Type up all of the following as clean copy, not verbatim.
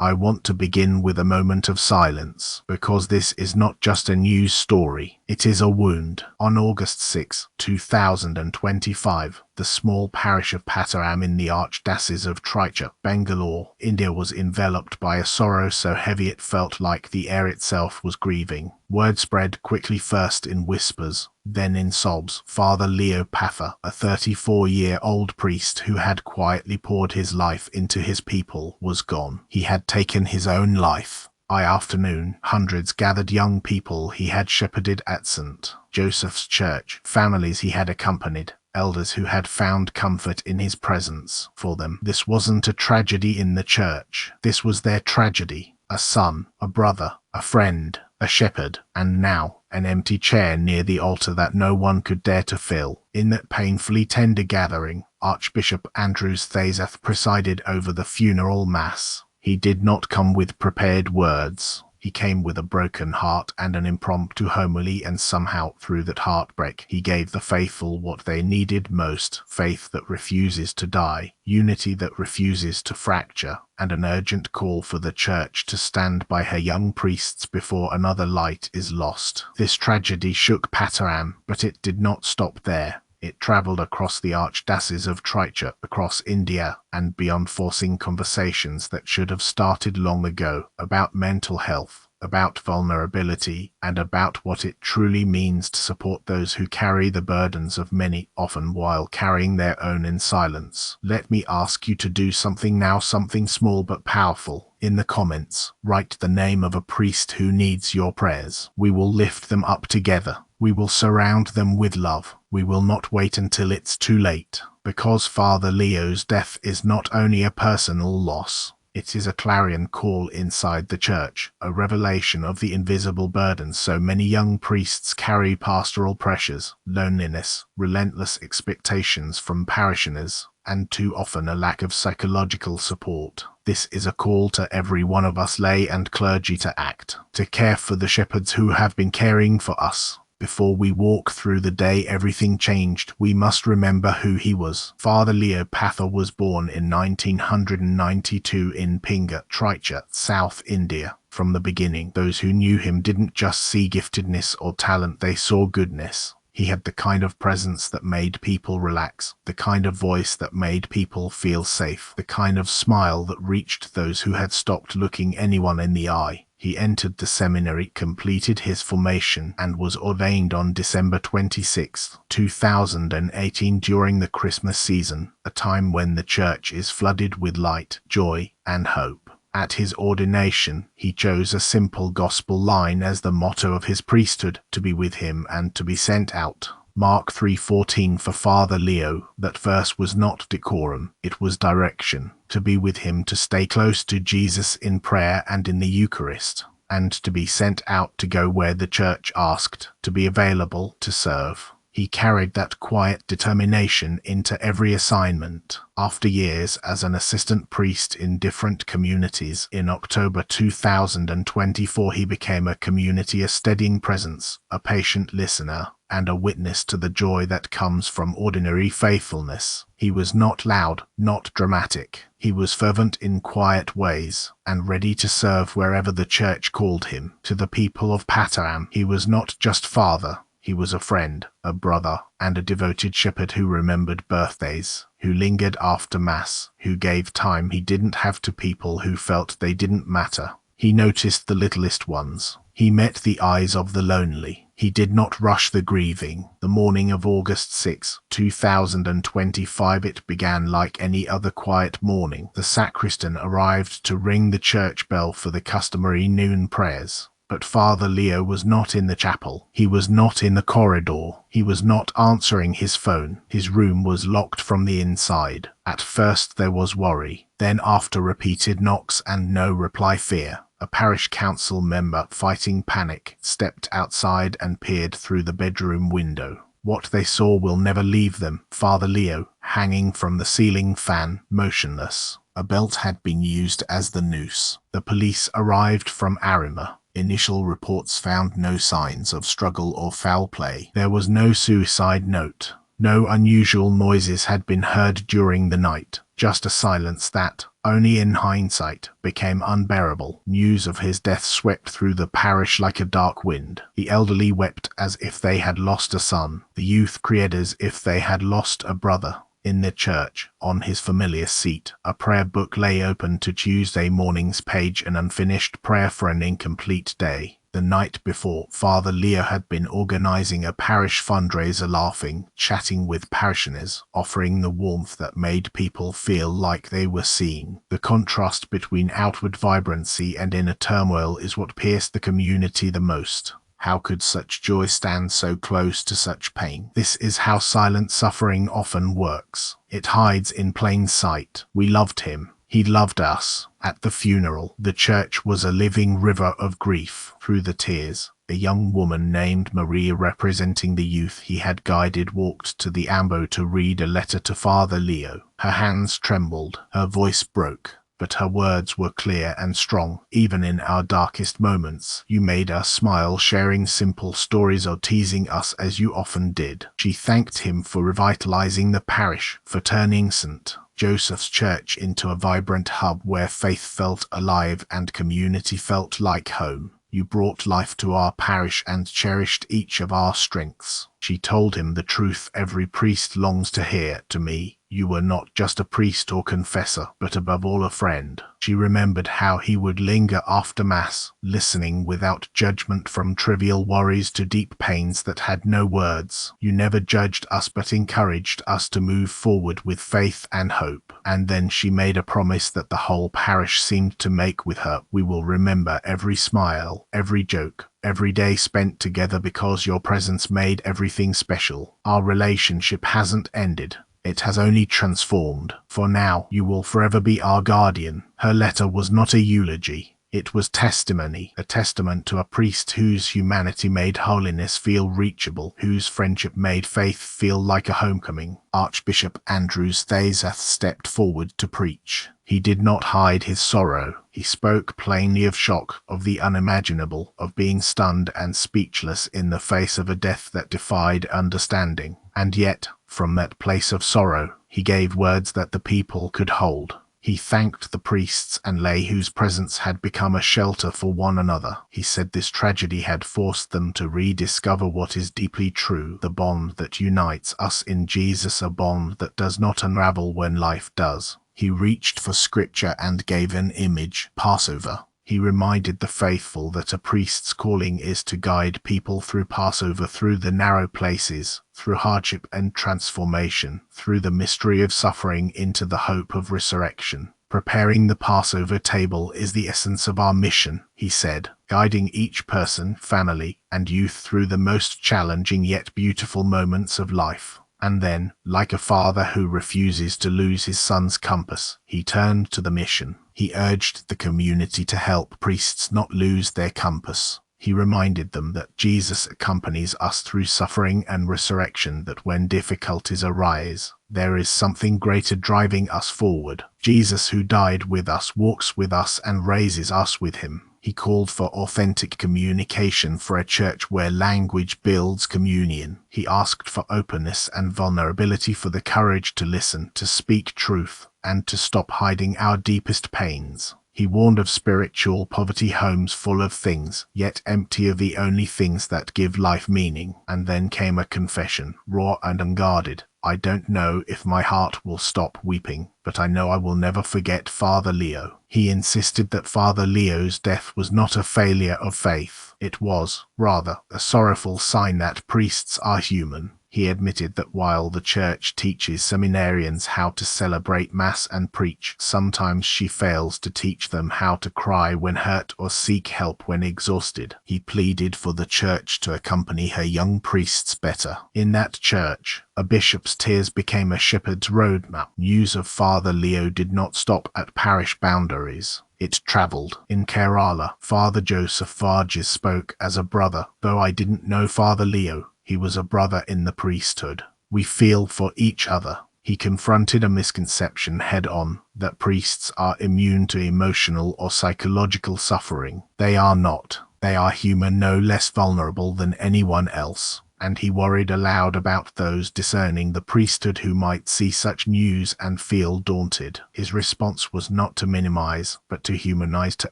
I want to begin with a moment of silence, because this is not just a news story, it is a wound. On August 6, 2025, the small parish of Pataram in the Archdiocese of Triture, Bangalore, India was enveloped by a sorrow so heavy it felt like the air itself was grieving. Word spread quickly, first in whispers, then in sobs. Father Leo Pathur, a 34-year-old priest who had quietly poured his life into his people, was gone. He had taken his own life. By afternoon, hundreds gathered, young people he had shepherded at St. Joseph's Church, families he had accompanied, elders who had found comfort in his presence. For them, this wasn't a tragedy in the church. This was their tragedy. A son, a brother, a friend, a shepherd, and now an empty chair near the altar that no one could dare to fill. In that painfully tender gathering, Archbishop Andrews Thazath presided over the funeral mass. He did not come with prepared words. He came with a broken heart and an impromptu homily, and somehow, through that heartbreak, he gave the faithful what they needed most: faith that refuses to die, unity that refuses to fracture, and an urgent call for the Church to stand by her young priests before another light is lost. This tragedy shook Pataram, but it did not stop there. It travelled across the Archdiocese of Triture, across India, and beyond, forcing conversations that should have started long ago about mental health, about vulnerability, and about what it truly means to support those who carry the burdens of many, often while carrying their own in silence. Let me ask you to do something now, something small but powerful. In the comments, write the name of a priest who needs your prayers. We will lift them up together. We will surround them with love. We will not wait until it's too late, because Father Leo's death is not only a personal loss, it is a clarion call inside the Church, a revelation of the invisible burdens so many young priests carry: pastoral pressures, loneliness, relentless expectations from parishioners, and too often a lack of psychological support. This is a call to every one of us, lay and clergy, to act, to care for the shepherds who have been caring for us. Before we walk through the day everything changed, we must remember who he was. Father Leo Pathur was born in 1992 in Pinga, Triture, South India. From the beginning, those who knew him didn't just see giftedness or talent, they saw goodness. He had the kind of presence that made people relax, the kind of voice that made people feel safe, the kind of smile that reached those who had stopped looking anyone in the eye. He entered the seminary, completed his formation, and was ordained on December 26, 2018 during the Christmas season, a time when the Church is flooded with light, joy, and hope. At his ordination, he chose a simple gospel line as the motto of his priesthood: to be with him and to be sent out. Mark 3:14 for Father Leo. That verse was not decorum, it was direction. To be with him, to stay close to Jesus in prayer and in the Eucharist, and to be sent out to go where the Church asked, to be available, to serve. He carried that quiet determination into every assignment. After years as an assistant priest in different communities, in October 2024 he became a community, a steadying presence, a patient listener, and a witness to the joy that comes from ordinary faithfulness. He was not loud, not dramatic. He was fervent in quiet ways, and ready to serve wherever the Church called him. To the people of Pataram, he was not just father. He was a friend, a brother, and a devoted shepherd who remembered birthdays, who lingered after Mass, who gave time he didn't have to people who felt they didn't matter. He noticed the littlest ones. He met the eyes of the lonely. He did not rush the grieving. The morning of August 6, 2025, it began like any other quiet morning. The sacristan arrived to ring the church bell for the customary noon prayers. But Father Leo was not in the chapel. He was not in the corridor. He was not answering his phone. His room was locked from the inside. At first there was worry. Then, after repeated knocks and no reply, fear. A parish council member, fighting panic, stepped outside and peered through the bedroom window. What they saw will never leave them. Father Leo, hanging from the ceiling fan, motionless. A belt had been used as the noose. The police arrived from Arima. Initial reports found no signs of struggle or foul play. There was no suicide note. No unusual noises had been heard during the night, just a silence that, only in hindsight, became unbearable. News of his death swept through the parish like a dark wind. The elderly wept as if they had lost a son. The youth cried as if they had lost a brother. In the church, on his familiar seat, a prayer book lay open to Tuesday morning's page, an unfinished prayer for an incomplete day. The night before, Father Leo had been organizing a parish fundraiser, laughing, chatting with parishioners, offering the warmth that made people feel like they were seen. The contrast between outward vibrancy and inner turmoil is what pierced the community the most. How could such joy stand so close to such pain? This is how silent suffering often works. It hides in plain sight. We loved him. He loved us. At the funeral, the church was a living river of grief. Through the tears, a young woman named Maria, representing the youth he had guided, walked to the ambo to read a letter to Father Leo. Her hands trembled, her voice broke, but her words were clear and strong. Even in our darkest moments, you made us smile, sharing simple stories or teasing us as you often did. She thanked him for revitalizing the parish, for turning St. Joseph's Church into a vibrant hub where faith felt alive and community felt like home. You brought life to our parish and cherished each of our strengths. She told him the truth every priest longs to hear. To me, you were not just a priest or confessor, but above all a friend. She remembered how he would linger after Mass, listening without judgment, from trivial worries to deep pains that had no words. You never judged us but encouraged us to move forward with faith and hope. And then she made a promise that the whole parish seemed to make with her. We will remember every smile, every joke, every day spent together, because your presence made everything special. Our relationship hasn't ended. It has only transformed. For now, you will forever be our guardian. Her letter was not a eulogy. It was testimony, a testament to a priest whose humanity made holiness feel reachable, whose friendship made faith feel like a homecoming. Archbishop Andrews Thazath stepped forward to preach. He did not hide his sorrow. He spoke plainly of shock, of the unimaginable, of being stunned and speechless in the face of a death that defied understanding. And yet, from that place of sorrow, he gave words that the people could hold. He thanked the priests and lay whose presence had become a shelter for one another. He said this tragedy had forced them to rediscover what is deeply true, the bond that unites us in Jesus, a bond that does not unravel when life does. He reached for scripture and gave an image, Passover. He reminded the faithful that a priest's calling is to guide people through Passover, through the narrow places, through hardship and transformation, through the mystery of suffering into the hope of resurrection. Preparing the Passover table is the essence of our mission, he said, guiding each person, family, and youth through the most challenging yet beautiful moments of life. And then, like a father who refuses to lose his son's compass, he turned to the mission. He urged the community to help priests not lose their compass. He reminded them that Jesus accompanies us through suffering and resurrection, that when difficulties arise, there is something greater driving us forward. Jesus, who died with us, walks with us and raises us with him. He called for authentic communication, for a church where language builds communion. He asked for openness and vulnerability, for the courage to listen, to speak truth, and to stop hiding our deepest pains. He warned of spiritual poverty, homes full of things, yet empty of the only things that give life meaning. And then came a confession, raw and unguarded. I don't know if my heart will stop weeping, but I know I will never forget Father Leo. He insisted that Father Leo's death was not a failure of faith. It was, rather, a sorrowful sign that priests are human. He admitted that while the Church teaches seminarians how to celebrate Mass and preach, sometimes she fails to teach them how to cry when hurt or seek help when exhausted. He pleaded for the Church to accompany her young priests better. In that church, a bishop's tears became a shepherd's roadmap. News of Father Leo did not stop at parish boundaries. It travelled. In Kerala, Father Joseph Vargas spoke as a brother. Though I didn't know Father Leo, he was a brother in the priesthood. We feel for each other. He confronted a misconception head-on, that priests are immune to emotional or psychological suffering. They are not. They are human, no less vulnerable than anyone else. and he worried aloud about those discerning the priesthood who might see such news and feel daunted. His response was not to minimize, but to humanize, to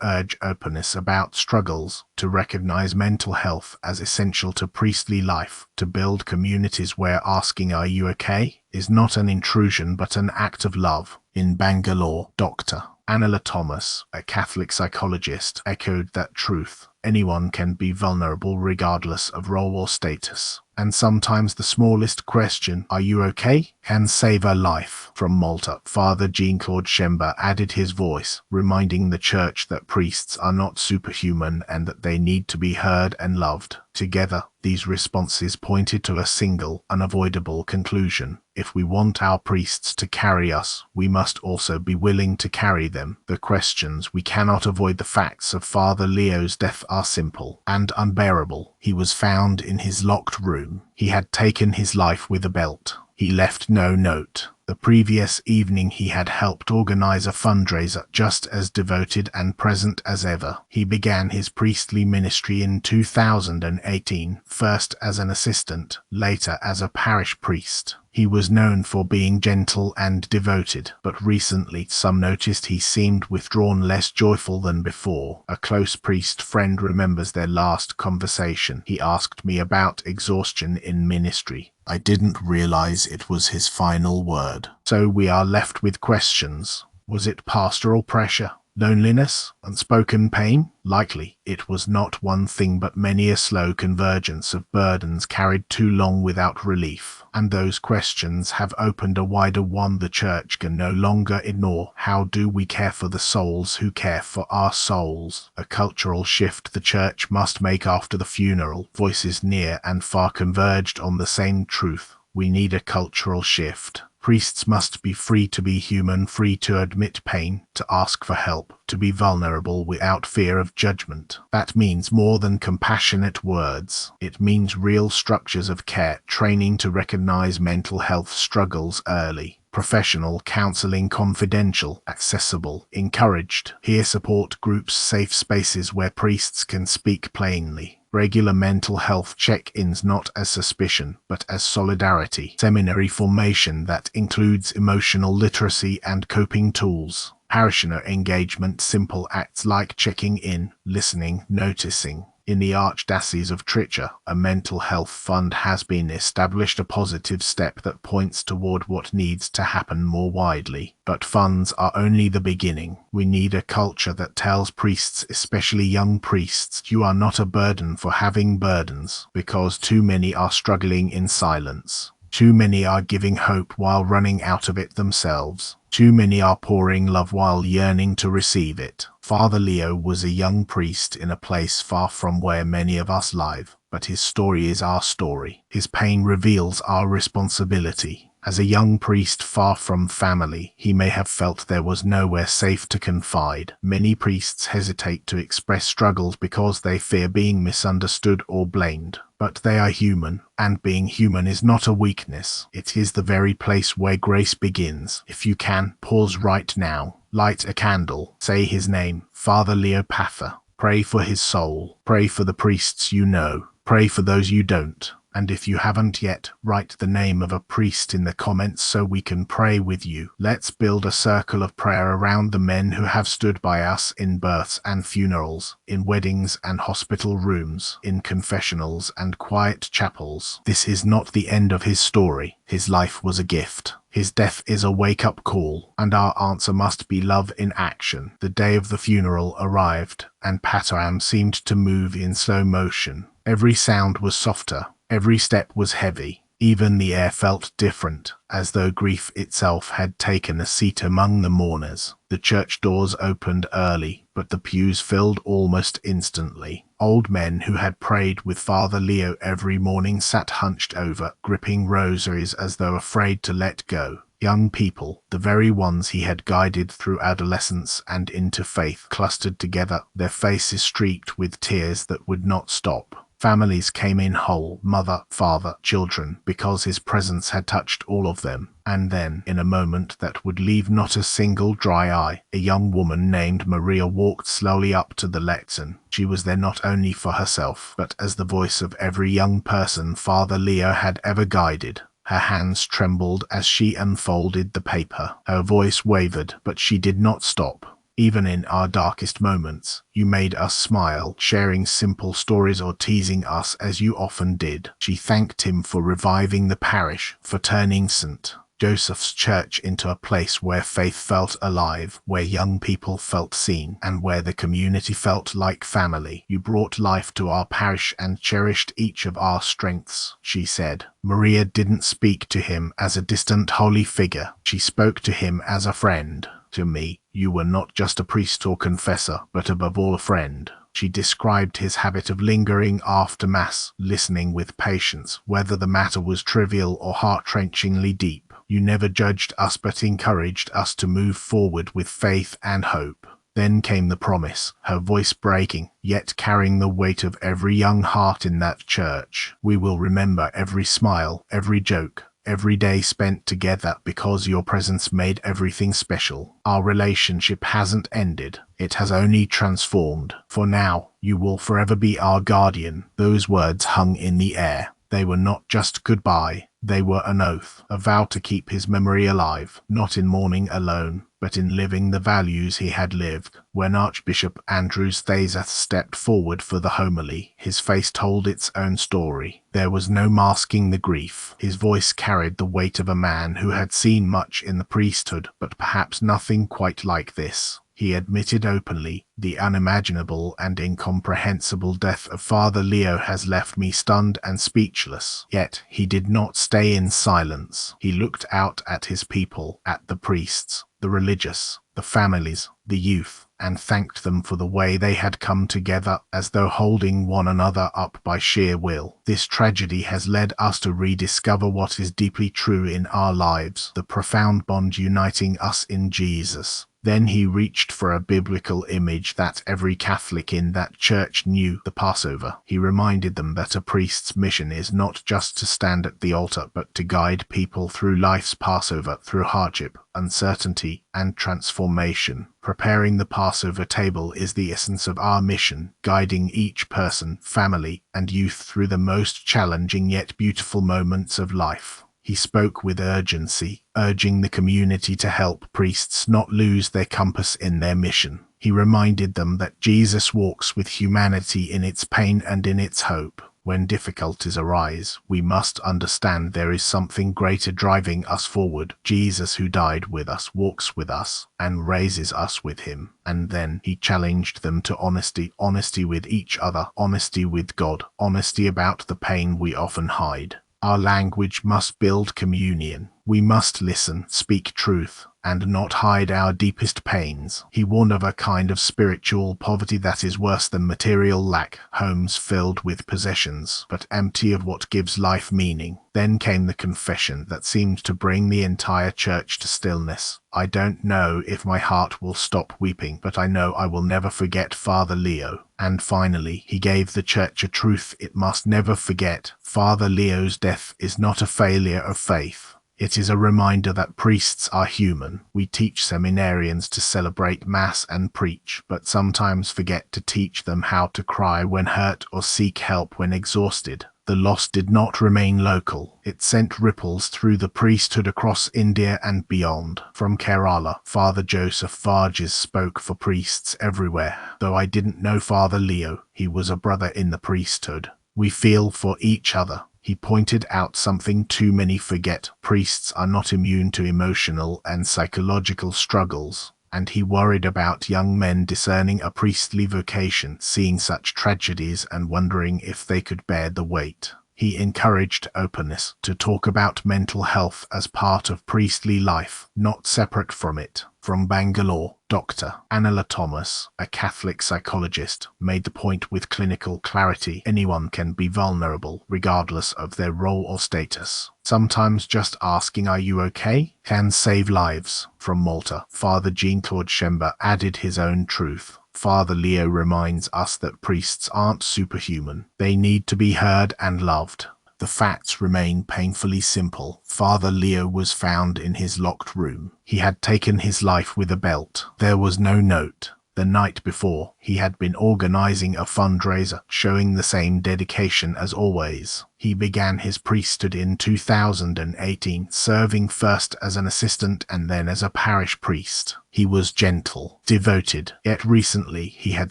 urge openness about struggles, to recognize mental health as essential to priestly life, to build communities where asking "Are you okay?" is not an intrusion but an act of love. In Bangalore, Dr. Anila Thomas, a Catholic psychologist, echoed that truth. Anyone can be vulnerable regardless of role or status. And sometimes the smallest question, "Are you okay?" can save a life. From Malta, Father Jean-Claude Schember added his voice, reminding the Church that priests are not superhuman and that they need to be heard and loved. Together, these responses pointed to a single, unavoidable conclusion. If we want our priests to carry us, we must also be willing to carry them. The questions we cannot avoid. The facts of Father Leo's death are simple and unbearable. He was found in his locked room. He had taken his life with a belt. He left no note. The previous evening he had helped organize a fundraiser, just as devoted and present as ever. He began his priestly ministry in 2018, first as an assistant, later as a parish priest. He was known for being gentle and devoted, but recently some noticed he seemed withdrawn, less joyful than before. A close priest friend remembers their last conversation. "He asked me about exhaustion in ministry. I didn't realize it was his final word." So we are left with questions. Was it pastoral pressure? Loneliness? Unspoken pain? Likely, it was not one thing but many a slow convergence of burdens carried too long without relief. And those questions have opened a wider one the Church can no longer ignore. How do we care for the souls who care for our souls? A cultural shift the Church must make after the funeral. Voices near and far converged on the same truth. We need a cultural shift. Priests must be free to be human, free to admit pain, to ask for help, to be vulnerable without fear of judgment. That means more than compassionate words. It means real structures of care, training to recognize mental health struggles early. Professional counseling, confidential, accessible, encouraged. Peer support groups, safe spaces where priests can speak plainly. Regular mental health check-ins, not as suspicion, but as solidarity. Seminary formation that includes emotional literacy and coping tools. Parishioner engagement, simple acts like checking in, listening, noticing. In the Archdiocese of Triture, a mental health fund has been established, a positive step that points toward what needs to happen more widely. But funds are only the beginning. We need a culture that tells priests, especially young priests, you are not a burden for having burdens, because too many are struggling in silence. Too many are giving hope while running out of it themselves. Too many are pouring love while yearning to receive it. Father Leo was a young priest in a place far from where many of us live, but his story is our story. His pain reveals our responsibility. As a young priest far from family, he may have felt there was nowhere safe to confide. Many priests hesitate to express struggles because they fear being misunderstood or blamed. But they are human, and being human is not a weakness. It is the very place where grace begins. If you can, pause right now. Light a candle. Say his name, Father Leo Pathur. Pray for his soul. Pray for the priests you know. Pray for those you don't. And if you haven't yet, write the name of a priest in the comments so we can pray with you. Let's build a circle of prayer around the men who have stood by us in births and funerals, in weddings and hospital rooms, in confessionals and quiet chapels. This is not the end of his story. His life was a gift. His death is a wake-up call, and our answer must be love in action. The day of the funeral arrived, and Pataram seemed to move in slow motion. Every sound was softer. Every step was heavy. Even the air felt different, as though grief itself had taken a seat among the mourners. The church doors opened early, but the pews filled almost instantly. Old men who had prayed with Father Leo every morning sat hunched over, gripping rosaries as though afraid to let go. Young people, the very ones he had guided through adolescence and into faith, clustered together, their faces streaked with tears that would not stop. Families came in whole, mother, father, children, because his presence had touched all of them. And then, in a moment that would leave not a single dry eye, a young woman named Maria walked slowly up to the lectern. She was there not only for herself, but as the voice of every young person Father Leo had ever guided. Her hands trembled as she unfolded the paper. Her voice wavered, but she did not stop. Even in our darkest moments, you made us smile, sharing simple stories or teasing us as you often did. She thanked him for reviving the parish, for turning St. Joseph's Church into a place where faith felt alive, where young people felt seen, and where the community felt like family. You brought life to our parish and cherished each of our strengths, she said. Maria didn't speak to him as a distant holy figure. She spoke to him as a friend. To me, you were not just a priest or confessor, but above all a friend. She described his habit of lingering after Mass, listening with patience, whether the matter was trivial or heart-wrenchingly deep. You never judged us but encouraged us to move forward with faith and hope. Then came the promise, her voice breaking, yet carrying the weight of every young heart in that church. We will remember every smile, every joke, every day spent together because your presence made everything special. Our relationship hasn't ended. It has only transformed. For now, you will forever be our guardian. Those words hung in the air. They were not just goodbye. They were an oath, a vow to keep his memory alive, not in mourning alone, but in living the values he had lived. When Archbishop Andrews Thazath stepped forward for the homily, his face told its own story. There was no masking the grief. His voice carried the weight of a man who had seen much in the priesthood, but perhaps nothing quite like this. He admitted openly, "The unimaginable and incomprehensible death of Father Leo has left me stunned and speechless." Yet he did not stay in silence. He looked out at his people, at the priests, the religious, the families, the youth, and thanked them for the way they had come together as though holding one another up by sheer will. This tragedy has led us to rediscover what is deeply true in our lives, the profound bond uniting us in Jesus. Then he reached for a biblical image that every Catholic in that church knew, the Passover. He reminded them that a priest's mission is not just to stand at the altar, but to guide people through life's Passover, through hardship, uncertainty, and transformation. Preparing the Passover table is the essence of our mission, guiding each person, family, and youth through the most challenging yet beautiful moments of life. He spoke with urgency, urging the community to help priests not lose their compass in their mission. He reminded them that Jesus walks with humanity in its pain and in its hope. When difficulties arise, we must understand there is something greater driving us forward. Jesus, who died with us, walks with us, and raises us with him. And then he challenged them to honesty, honesty with each other, honesty with God, honesty about the pain we often hide. Our language must build communion. We must listen, speak truth, and not hide our deepest pains. He warned of a kind of spiritual poverty that is worse than material lack, homes filled with possessions, but empty of what gives life meaning. Then came the confession that seemed to bring the entire church to stillness. I don't know if my heart will stop weeping, but I know I will never forget Father Leo. And finally, he gave the church a truth it must never forget. Father Leo's death is not a failure of faith. It is a reminder that priests are human. We teach seminarians to celebrate Mass and preach, but sometimes forget to teach them how to cry when hurt or seek help when exhausted. The loss did not remain local. It sent ripples through the priesthood across India and beyond. From Kerala, Father Joseph Varghese spoke for priests everywhere. Though I didn't know Father Leo, he was a brother in the priesthood. We feel for each other. He pointed out something too many forget. Priests are not immune to emotional and psychological struggles, and he worried about young men discerning a priestly vocation, seeing such tragedies and wondering if they could bear the weight. He encouraged openness, to talk about mental health as part of priestly life, not separate from it. From Bangalore, Dr. Anila Thomas, a Catholic psychologist, made the point with clinical clarity: anyone can be vulnerable, regardless of their role or status. Sometimes just asking "Are you okay?" can save lives. From Malta, Father Jean-Claude Schember added his own truth. Father Leo reminds us that priests aren't superhuman. They need to be heard and loved. The facts remain painfully simple. Father Leo was found in his locked room. He had taken his life with a belt. There was no note. The night before, he had been organizing a fundraiser, showing the same dedication as always. He began his priesthood in 2018, serving first as an assistant and then as a parish priest. He was gentle, devoted, yet recently he had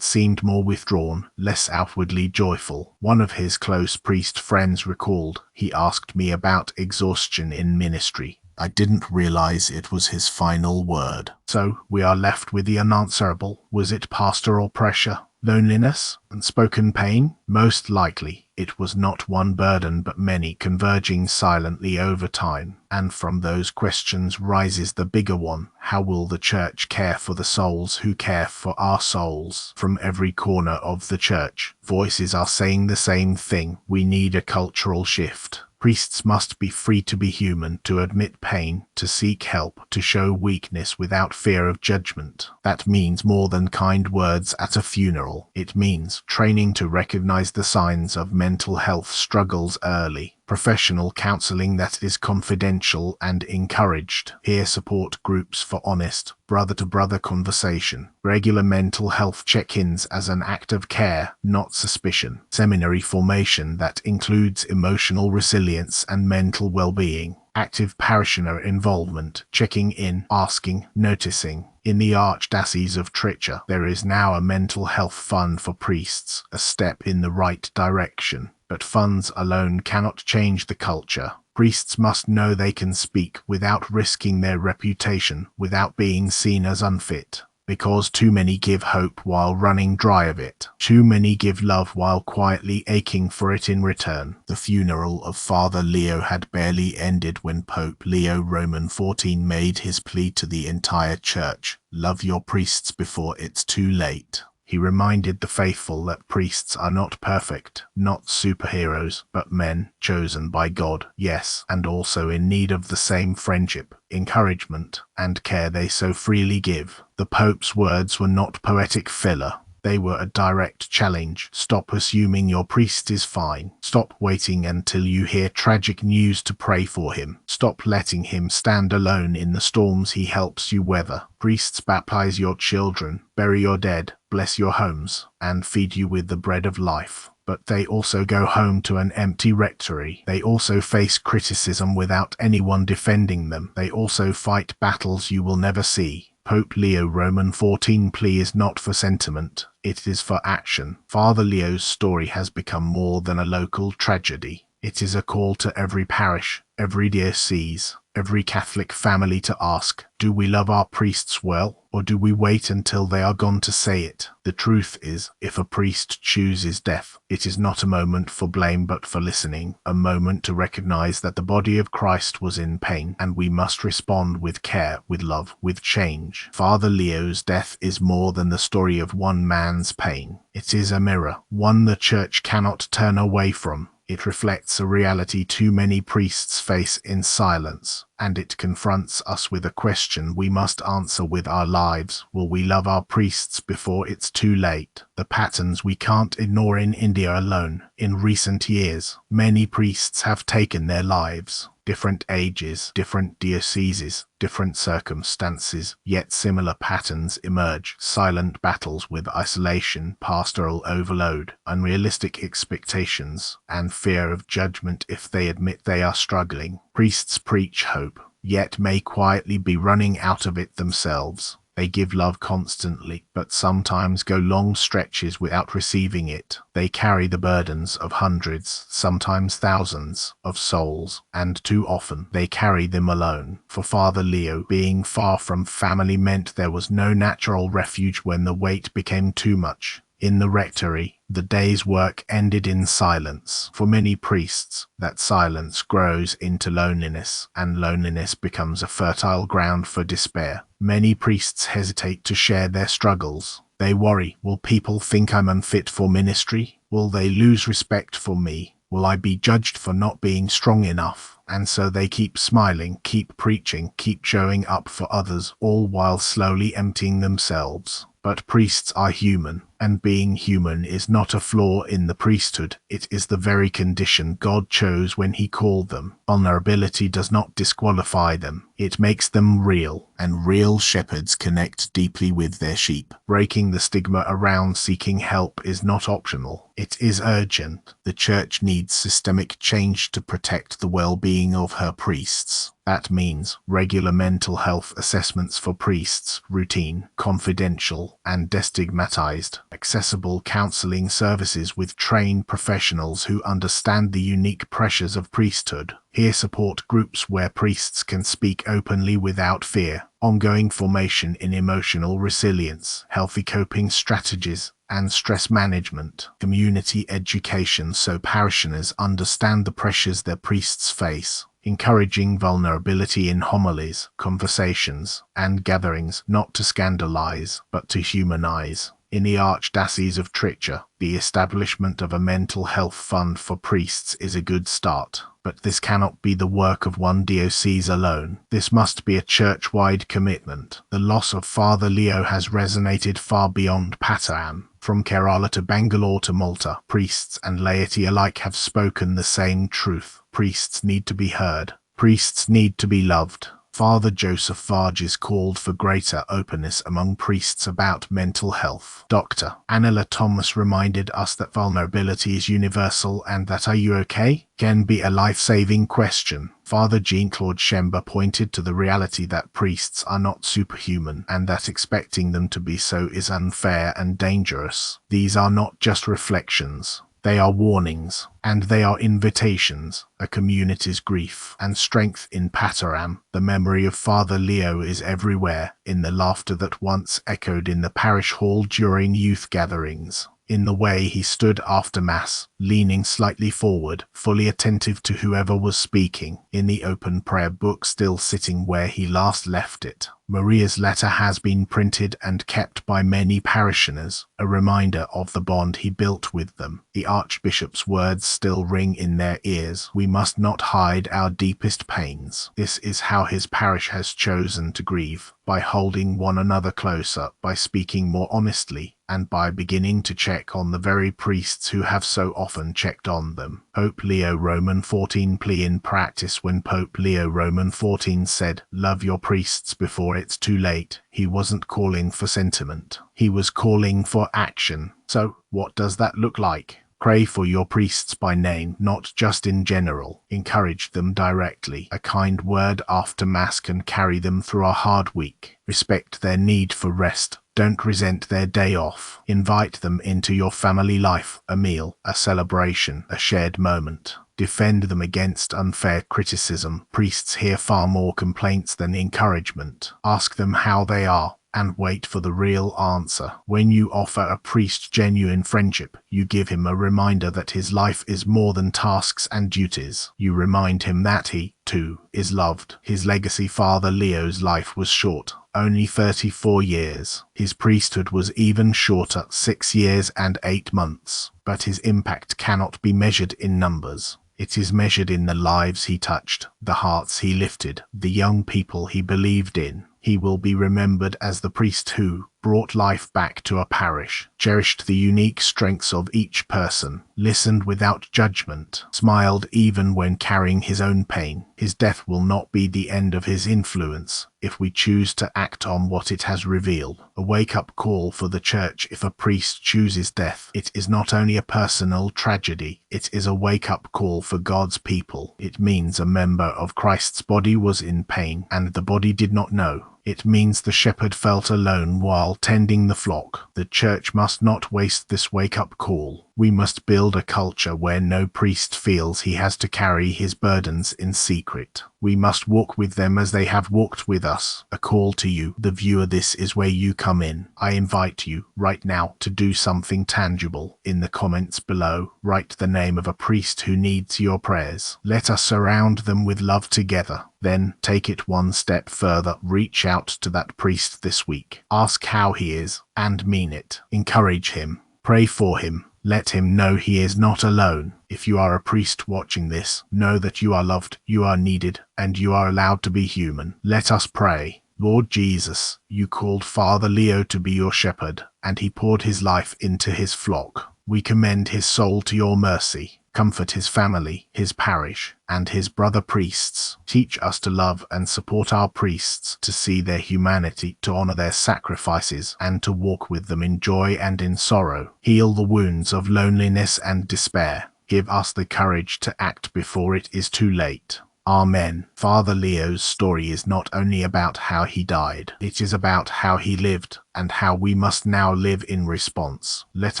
seemed more withdrawn, less outwardly joyful. One of his close priest friends recalled, "He asked me about exhaustion in ministry. I didn't realize it was his final word." So we are left with the unanswerable. Was it pastoral pressure, loneliness, unspoken pain? Most likely, it was not one burden but many converging silently over time. And from those questions rises the bigger one. How will the Church care for the souls who care for our souls? From every corner of the Church, voices are saying the same thing. We need a cultural shift. Priests must be free to be human, to admit pain, to seek help, to show weakness without fear of judgment. That means more than kind words at a funeral. It means training to recognize the signs of mental health struggles early, professional counseling that is confidential and encouraged, peer support groups for honest, brother-to-brother conversation, regular mental health check-ins as an act of care, not suspicion, seminary formation that includes emotional resilience and mental well-being, active parishioner involvement, checking in, asking, noticing. In the Archdiocese of Triture, there is now a mental health fund for priests, a step in the right direction. But funds alone cannot change the culture. Priests must know they can speak without risking their reputation, without being seen as unfit. Because too many give hope while running dry of it. Too many give love while quietly aching for it in return. The funeral of Father Leo had barely ended when Pope Leo XIV made his plea to the entire Church: love your priests before it's too late. He reminded the faithful that priests are not perfect, not superheroes, but men chosen by God, yes, and also in need of the same friendship, encouragement, and care they so freely give. The Pope's words were not poetic filler. They were a direct challenge. Stop assuming your priest is fine. Stop waiting until you hear tragic news to pray for him. Stop letting him stand alone in the storms he helps you weather. Priests baptize your children, bury your dead, bless your homes, and feed you with the bread of life. But they also go home to an empty rectory. They also face criticism without anyone defending them. They also fight battles you will never see. Pope Leo XIV plea is not for sentiment, it is for action. Father Leo's story has become more than a local tragedy. It is a call to every parish, every diocese, every Catholic family to ask, do we love our priests well, or do we wait until they are gone to say it? The truth is, if a priest chooses death, it is not a moment for blame but for listening, a moment to recognize that the body of Christ was in pain, and we must respond with care, with love, with change. Father Leo's death is more than the story of one man's pain. It is a mirror, one the Church cannot turn away from. It reflects a reality too many priests face in silence, and it confronts us with a question we must answer with our lives. Will we love our priests before it's too late? The patterns we can't ignore in India alone. In recent years, many priests have taken their lives. Different ages, different dioceses, different circumstances, yet similar patterns emerge. Silent battles with isolation, pastoral overload, unrealistic expectations, and fear of judgment if they admit they are struggling. Priests preach hope, yet may quietly be running out of it themselves. They give love constantly, but sometimes go long stretches without receiving it. They carry the burdens of hundreds, sometimes thousands, of souls, and too often they carry them alone. For Father Leo, being far from family meant there was no natural refuge when the weight became too much. In the rectory, the day's work ended in silence. For many priests, that silence grows into loneliness, and loneliness becomes a fertile ground for despair. Many priests hesitate to share their struggles. They worry, will people think I'm unfit for ministry? Will they lose respect for me? Will I be judged for not being strong enough? And so they keep smiling, keep preaching, keep showing up for others, all while slowly emptying themselves. But priests are human, and being human is not a flaw in the priesthood, it is the very condition God chose when he called them. Vulnerability does not disqualify them, it makes them real, and real shepherds connect deeply with their sheep. Breaking the stigma around seeking help is not optional, it is urgent. The Church needs systemic change to protect the well-being of her priests. That means regular mental health assessments for priests, routine, confidential, and destigmatized, accessible counseling services with trained professionals who understand the unique pressures of priesthood, peer support groups where priests can speak openly without fear, ongoing formation in emotional resilience, healthy coping strategies, and stress management, community education so parishioners understand the pressures their priests face, encouraging vulnerability in homilies, conversations, and gatherings, not to scandalize, but to humanize. In the Archdiocese of Triture, the establishment of a mental health fund for priests is a good start, but this cannot be the work of one diocese alone. This must be a church-wide commitment. The loss of Father Leo has resonated far beyond Pataram. From Kerala to Bangalore to Malta, priests and laity alike have spoken the same truth. Priests need to be heard. Priests need to be loved. Father Joseph Vargas called for greater openness among priests about mental health. Dr. Anila Thomas reminded us that vulnerability is universal and that "are you okay?" can be a life-saving question. Father Jean-Claude Schember pointed to the reality that priests are not superhuman and that expecting them to be so is unfair and dangerous. These are not just reflections. They are warnings, and they are invitations, a community's grief and strength in Pataram. The memory of Father Leo is everywhere, in the laughter that once echoed in the parish hall during youth gatherings, in the way he stood after Mass, leaning slightly forward, fully attentive to whoever was speaking, in the open prayer book still sitting where he last left it. Maria's letter has been printed and kept by many parishioners, a reminder of the bond he built with them. The Archbishop's words still ring in their ears. We must not hide our deepest pains. This is how his parish has chosen to grieve, by holding one another closer, by speaking more honestly, and by beginning to check on the very priests who have so often checked on them. Pope Leo XIV Plea in practice. When Pope Leo XIV said, "Love your priests before it's too late," he wasn't calling for sentiment. He was calling for action. So, what does that look like? Pray for your priests by name, not just in general. Encourage them directly. A kind word after Mass can carry them through a hard week. Respect their need for rest. Don't resent their day off. Invite them into your family life, a meal, a celebration, a shared moment. Defend them against unfair criticism. Priests hear far more complaints than encouragement. Ask them how they are, and wait for the real answer. When you offer a priest genuine friendship, you give him a reminder that his life is more than tasks and duties. You remind him that he, too, is loved. His legacy. Father Leo's life was short, only 34 years. His priesthood was even shorter, 6 years and 8 months. But his impact cannot be measured in numbers. It is measured in the lives he touched, the hearts he lifted, the young people he believed in. He will be remembered as the priest who brought life back to a parish, cherished the unique strengths of each person, listened without judgment, smiled even when carrying his own pain. His death will not be the end of his influence if we choose to act on what it has revealed. A wake-up call for the Church. If a priest chooses death, it is not only a personal tragedy, it is a wake-up call for God's people. It means a member of Christ's body was in pain, and the body did not know. It means the shepherd felt alone while tending the flock. The Church must not waste this wake-up call. We must build a culture where no priest feels he has to carry his burdens in secret. We must walk with them as they have walked with us. A call to you, the viewer. This is where you come in. I invite you, right now, to do something tangible. In the comments below, write the name of a priest who needs your prayers. Let us surround them with love together. Then, take it one step further. Reach out to that priest this week. Ask how he is, and mean it. Encourage him. Pray for him. Let him know he is not alone. If you are a priest watching this, know that you are loved, you are needed, and you are allowed to be human. Let us pray. Lord Jesus, you called Father Leo to be your shepherd, and he poured his life into his flock. We commend his soul to your mercy. Comfort his family, his parish, and his brother priests. Teach us to love and support our priests, to see their humanity, to honor their sacrifices, and to walk with them in joy and in sorrow. Heal the wounds of loneliness and despair. Give us the courage to act before it is too late. Amen. Father Leo's story is not only about how he died, it is about how he lived and how we must now live in response. Let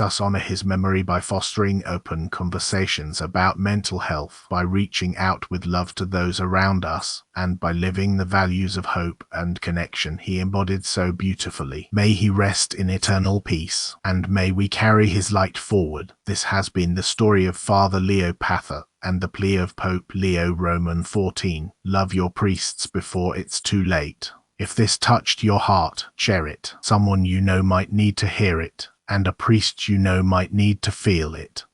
us honor his memory by fostering open conversations about mental health, by reaching out with love to those around us, and by living the values of hope and connection he embodied so beautifully. May he rest in eternal peace, and may we carry his light forward. This has been the story of Father Leo Pathur and the plea of Pope Leo XIV. Love your priests before it's too late. If this touched your heart, share it. Someone you know might need to hear it, and a priest you know might need to feel it.